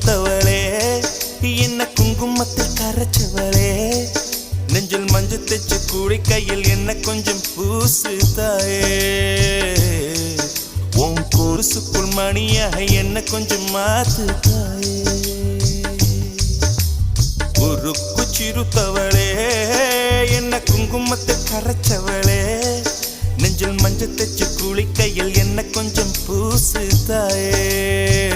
சிறுத்தவளே என்ன குங்குமத்தில் கரைச்சவளே நெஞ்சில் மஞ்சள் தைச்சு கூடி கையில் என்ன கொஞ்சம் பூசு தாயே உன் கொலுசுக்குள் மணியாக என்ன கொஞ்சம் மாத்து தாயே உருக்கு சிறுத்தவளே என்ன குங்குமத்தில் கரைச்சவளே நெஞ்சில் மஞ்சள் தைச்சு கூலி கையில் என்ன கொஞ்சம் பூசு தாயே